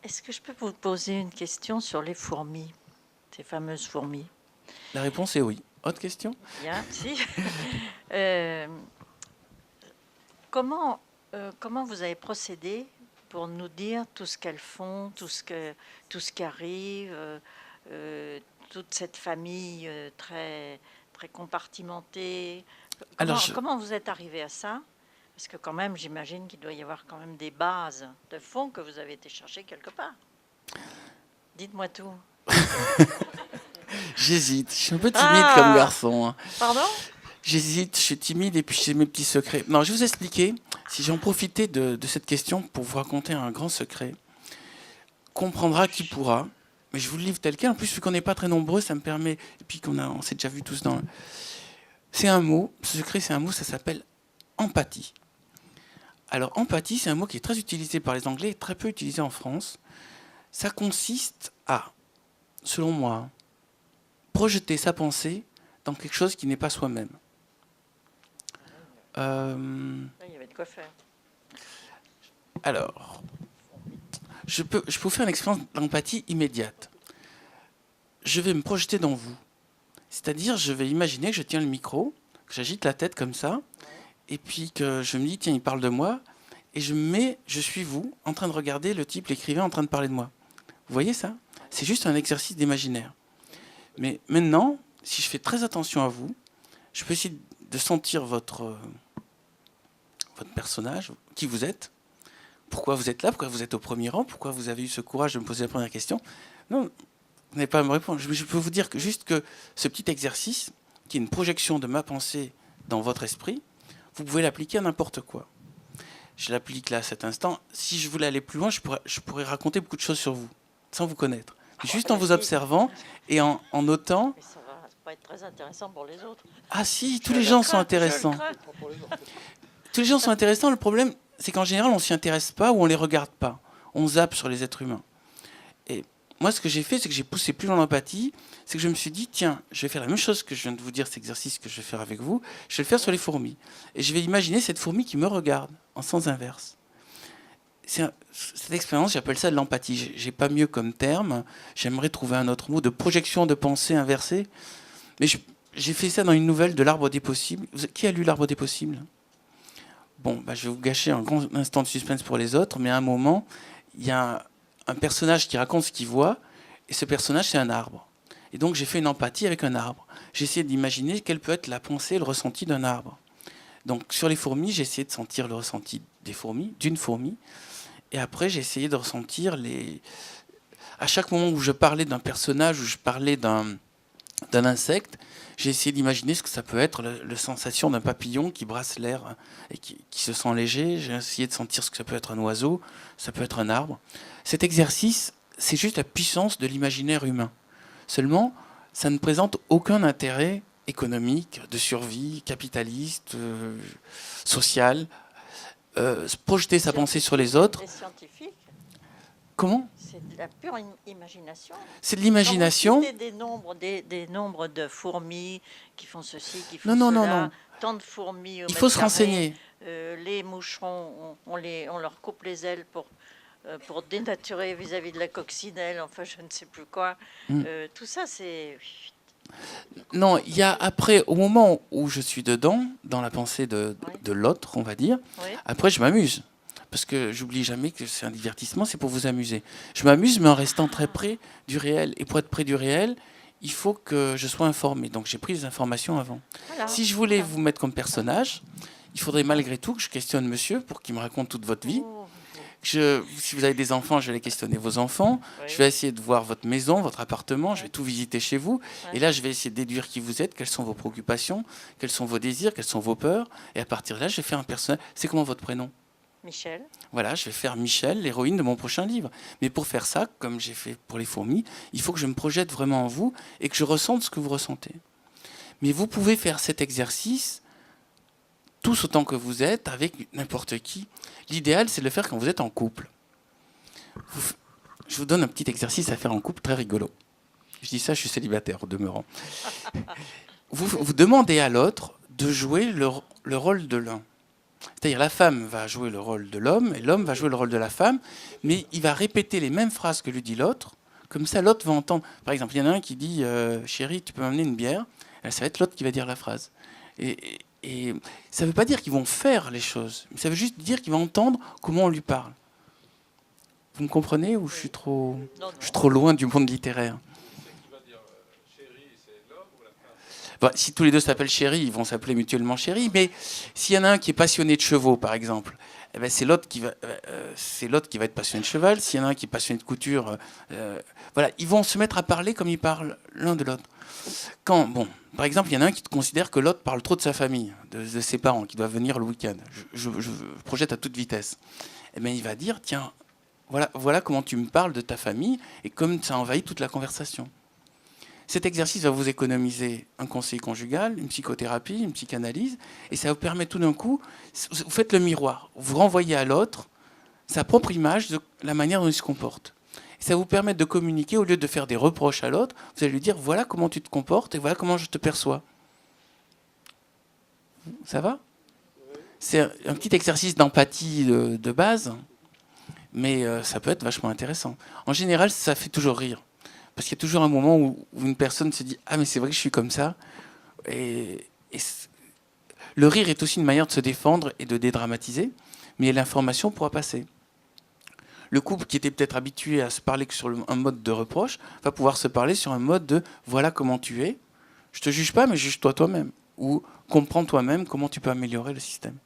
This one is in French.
Est-ce que je peux vous poser une question sur les fourmis, ces fameuses fourmis? La réponse est oui. Autre question? Bien, si. Euh, comment, comment vous avez procédé pour nous dire tout ce qu'elles font, tout ce qui arrive, toute cette famille très compartimentée? Alors, Comment vous êtes arrivé à ça? Parce que quand même, j'imagine qu'il doit y avoir quand même des bases de fond que vous avez été chercher quelque part. Dites-moi tout. j'hésite. Je suis un peu timide comme garçon, hein. Pardon? J'hésite, je suis timide et puis j'ai mes petits secrets. Non, je vais vous expliquer. Si j'en profitais de cette question pour vous raconter un grand secret, comprendra qui pourra. Mais je vous le livre tel quel. En plus, vu qu'on n'est pas très nombreux, ça me permet. Et puis on s'est déjà vu tous dans. C'est un mot. Ce secret, c'est un mot. Ça s'appelle empathie. Alors, empathie, c'est un mot qui est très utilisé par les Anglais et très peu utilisé en France. Ça consiste à, selon moi, projeter sa pensée dans quelque chose qui n'est pas soi-même. Il y avait de quoi faire. Alors, je peux vous faire une expérience d'empathie immédiate. Je vais me projeter dans vous. C'est-à-dire, je vais imaginer que je tiens le micro, que j'agite la tête comme ça, et puis que je me dis, tiens, il parle de moi, et je suis vous, en train de regarder le type, l'écrivain, en train de parler de moi. Vous voyez ça? C'est juste un exercice d'imaginaire. Mais maintenant, si je fais très attention à vous, je peux essayer de sentir votre personnage, qui vous êtes, pourquoi vous êtes là, pourquoi vous êtes au premier rang, pourquoi vous avez eu ce courage de me poser la première question. Non, vous n'avez pas à me répondre. Je peux vous dire que juste que ce petit exercice, qui est une projection de ma pensée dans votre esprit, vous pouvez l'appliquer à n'importe quoi. Je l'applique là à cet instant. Si je voulais aller plus loin, je pourrais raconter beaucoup de choses sur vous, sans vous connaître. Juste en vous observant et en notant. Mais ça va pas être très intéressant pour les autres. Ah si, tous les gens sont intéressants. Tous les gens sont intéressants. Le problème, c'est qu'en général, on ne s'y intéresse pas ou on ne les regarde pas. On zappe sur les êtres humains. Et moi, ce que j'ai fait, c'est que j'ai poussé plus loin l'empathie. C'est que je me suis dit, tiens, je vais faire la même chose que je viens de vous dire, cet exercice que je vais faire avec vous. Je vais le faire sur les fourmis. Et je vais imaginer cette fourmi qui me regarde, en sens inverse. Cette expérience, j'appelle ça de l'empathie. J'ai pas mieux comme terme. J'aimerais trouver un autre mot de projection de pensée inversée. Mais j'ai fait ça dans une nouvelle de l'Arbre des possibles. Qui a lu l'Arbre des possibles? Bon, je vais vous gâcher un grand instant de suspense pour les autres, mais à un moment, il y a un personnage qui raconte ce qu'il voit, et ce personnage, c'est un arbre. Et donc, j'ai fait une empathie avec un arbre. J'ai essayé d'imaginer quelle peut être la pensée, le ressenti d'un arbre. Donc, sur les fourmis, j'ai essayé de sentir le ressenti des fourmis, d'une fourmi, et après, j'ai essayé de ressentir à chaque moment où je parlais d'un personnage, où je parlais d'un insecte, j'ai essayé d'imaginer ce que ça peut être, la sensation d'un papillon qui brasse l'air et qui se sent léger. J'ai essayé de sentir ce que ça peut être un oiseau, ça peut être un arbre. Cet exercice, c'est juste la puissance de l'imaginaire humain. Seulement, ça ne présente aucun intérêt économique, de survie, capitaliste, social. Projeter sa pensée sur les autres. Des scientifiques. Comment? C'est de la pure imagination. C'est de l'imagination. Des nombres de fourmis qui font ceci, qui font Non, cela. non. Tant de fourmis au Il faut se mètre carré. renseigner. Les moucherons, on leur coupe les ailes pour dénaturer vis-à-vis de la coccinelle, enfin je ne sais plus quoi. Tout ça, c'est... Non, il y a après, au moment où je suis dedans, dans la pensée de l'autre, on va dire, après je m'amuse. Parce que j'oublie jamais que c'est un divertissement, c'est pour vous amuser. Je m'amuse, mais en restant très près du réel. Et pour être près du réel, il faut que je sois informé. Donc j'ai pris les informations avant. Voilà. Si je voulais vous mettre comme personnage, il faudrait malgré tout que je questionne monsieur pour qu'il me raconte toute votre vie. Si vous avez des enfants, je vais les questionner vos enfants. Oui. Je vais essayer de voir votre maison, votre appartement. Je vais tout visiter chez vous. Et là, je vais essayer de déduire qui vous êtes, quelles sont vos préoccupations, quels sont vos désirs, quelles sont vos peurs. Et à partir de là, je vais faire un personnage. C'est comment votre prénom? Michel. Voilà, je vais faire Michel, l'héroïne de mon prochain livre. Mais pour faire ça, comme j'ai fait pour les fourmis, il faut que je me projette vraiment en vous et que je ressente ce que vous ressentez. Mais vous pouvez faire cet exercice tous autant que vous êtes, avec n'importe qui. L'idéal, c'est de le faire quand vous êtes en couple. Je vous donne un petit exercice à faire en couple, très rigolo. Je dis ça, je suis célibataire, au demeurant. Vous demandez à l'autre de jouer le rôle de l'un. C'est-à-dire la femme va jouer le rôle de l'homme et l'homme va jouer le rôle de la femme, mais il va répéter les mêmes phrases que lui dit l'autre. Comme ça, l'autre va entendre. Par exemple, il y en a un qui dit chérie, tu peux m'amener une bière. Et ça va être l'autre qui va dire la phrase. Et ça ne veut pas dire qu'ils vont faire les choses. Ça veut juste dire qu'il va entendre comment on lui parle. Vous me comprenez ou je suis trop loin du monde littéraire? Bon, si tous les deux s'appellent chéri, ils vont s'appeler mutuellement chéri. Mais s'il y en a un qui est passionné de chevaux, par exemple, eh ben c'est l'autre qui va être passionné de cheval. S'il y en a un qui est passionné de couture, voilà, ils vont se mettre à parler comme ils parlent l'un de l'autre. Par exemple, il y en a un qui considère que l'autre parle trop de sa famille, de ses parents, qui doivent venir le week-end. Je projette à toute vitesse. Eh ben, il va dire, tiens, voilà comment tu me parles de ta famille, et comme ça envahit toute la conversation. Cet exercice va vous économiser un conseil conjugal, une psychothérapie, une psychanalyse, et ça vous permet tout d'un coup, vous faites le miroir, vous renvoyez à l'autre sa propre image de la manière dont il se comporte. Et ça vous permet de communiquer, au lieu de faire des reproches à l'autre, vous allez lui dire, voilà comment tu te comportes et voilà comment je te perçois. Ça va? C'est un petit exercice d'empathie de base, mais ça peut être vachement intéressant. En général, ça fait toujours rire. Parce qu'il y a toujours un moment où une personne se dit « Ah, mais c'est vrai que je suis comme ça ». Et le rire est aussi une manière de se défendre et de dédramatiser, mais l'information pourra passer. Le couple qui était peut-être habitué à se parler que sur un mode de reproche va pouvoir se parler sur un mode de « Voilà comment tu es, je te juge pas, mais juge-toi toi-même ». Ou « Comprends toi-même comment tu peux améliorer le système ».